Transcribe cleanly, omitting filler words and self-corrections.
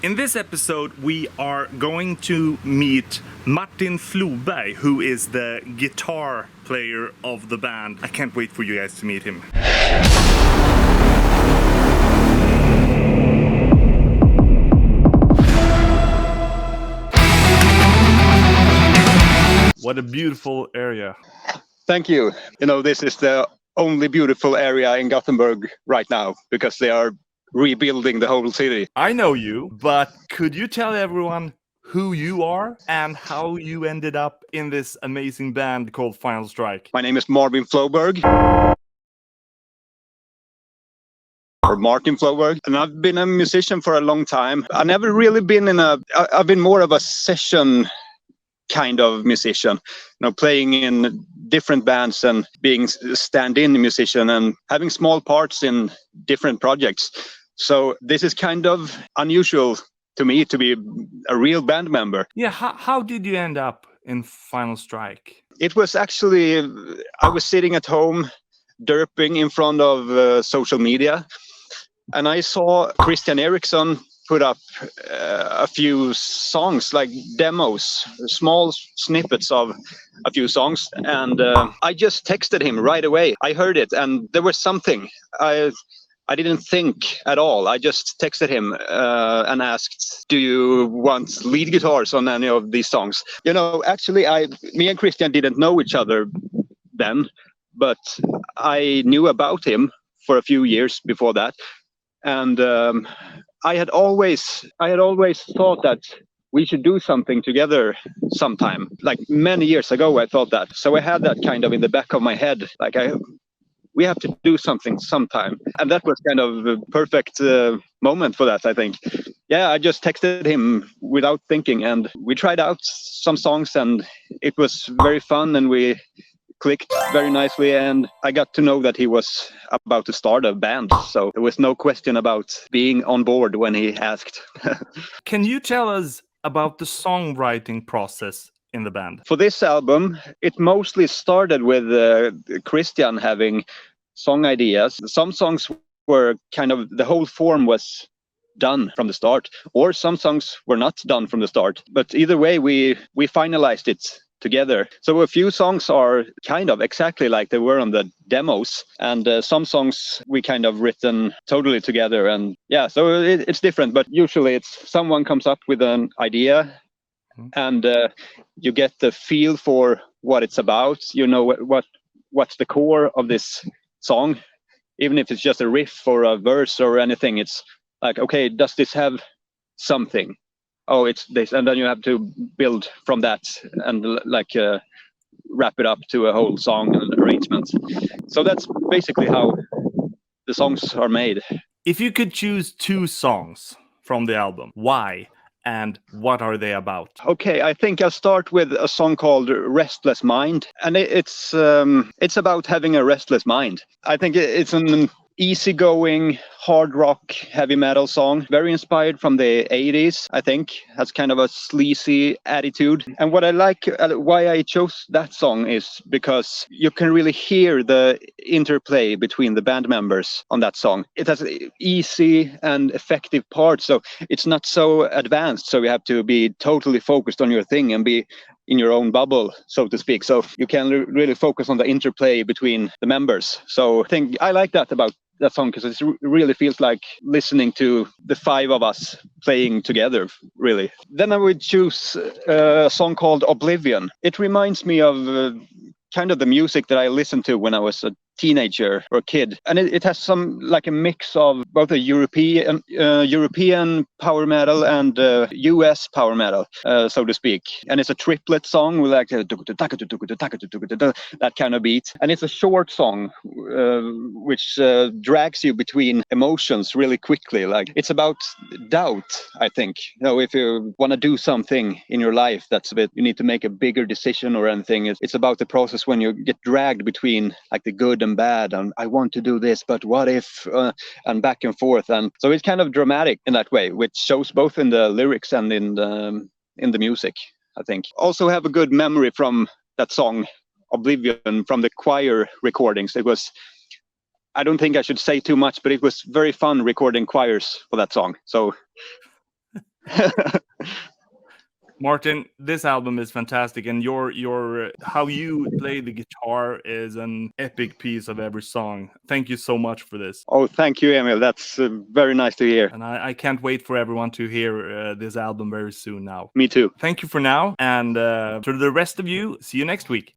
In this episode, we are going to meet Martin Floberg, who is the guitar player of the band. I can't wait for you guys to meet him. What a beautiful area. Thank you. You know, this is the only beautiful area in Gothenburg right now because they are rebuilding the whole city. I know you, but could you tell everyone who you are and how you ended up in this amazing band called Final Strike? My name is Martin Floberg. Or Martin Floberg. And I've been a musician for a long time. I've never really been I've been more of a session kind of musician, playing in different bands and being stand-in musician and having small parts in different projects. So this is kind of unusual to me to be a real band member. Yeah, how did you end up in Final Strike? It was actually, I was sitting at home derping in front of social media, and I saw Christian Eriksson put up a few songs, like demos, small snippets of a few songs, and I just texted him right away. I heard it and there was something. I didn't think at all. I just texted him and asked, do you want lead guitars on any of these songs? Actually, me and Christian didn't know each other then, but I knew about him for a few years before that. And I had always thought that we should do something together sometime. Like many years ago, I thought that. So I had that kind of in the back of my head, like we have to do something sometime. And that was kind of the perfect moment for that, I think. Yeah, I just texted him without thinking, and we tried out some songs, and it was very fun, and we clicked very nicely, and I got to know that he was about to start a band, so there was no question about being on board when he asked. Can you tell us about the songwriting process in the band? For this album, it mostly started with Christian having song ideas. Some songs were kind of, the whole form was done from the start, or some songs were not done from the start, but either way we finalized it together. So a few songs are kind of exactly like they were on the demos, and some songs we kind of written totally together. And yeah, so it's different, but usually it's someone comes up with an idea, and you get the feel for what it's about. What's the core of this song, even if it's just a riff or a verse or anything. It's like, okay, does this have something? Oh, it's this, and then you have to build from that and wrap it up to a whole song and arrangement. So that's basically how the songs are made. If you could choose 2 songs from the album, why and what are they about? Okay, I think I'll start with a song called Restless Mind, and it's about having a restless mind. I think it's an easygoing hard rock heavy metal song, very inspired from the 80s. I think has kind of a sleazy attitude, and what I like, why I chose that song, is because you can really hear the interplay between the band members on that song. It has easy and effective parts, so it's not so advanced, so you have to be totally focused on your thing and be in your own bubble, so to speak. So you can really focus on the interplay between the members. So I think I like that about that song, because it really feels like listening to the 5 of us playing together, really. Then I would choose a song called Oblivion. It reminds me of kind of the music that I listened to when I was a teenager or a kid, and it has some, like, a mix of both a European power metal and US power metal, so to speak. And it's a triplet song with like that kind of beat, and it's a short song which drags you between emotions really quickly. Like, it's about doubt, I think. If you want to do something in your life that's a bit, you need to make a bigger decision or anything, it's about the process when you get dragged between like the good and bad, and I want to do this, but what if, and back and forth. And so it's kind of dramatic in that way, which shows both in the lyrics and in the music, I think. Also have a good memory from that song Oblivion, from the choir recordings. It was, I don't think I should say too much, but it was very fun recording choirs for that song. So Martin, this album is fantastic, and your how you play the guitar is an epic piece of every song. Thank you so much for this. Oh, thank you, Emil. That's very nice to hear. And I can't wait for everyone to hear this album very soon now. Me too. Thank you for now, and to the rest of you, see you next week.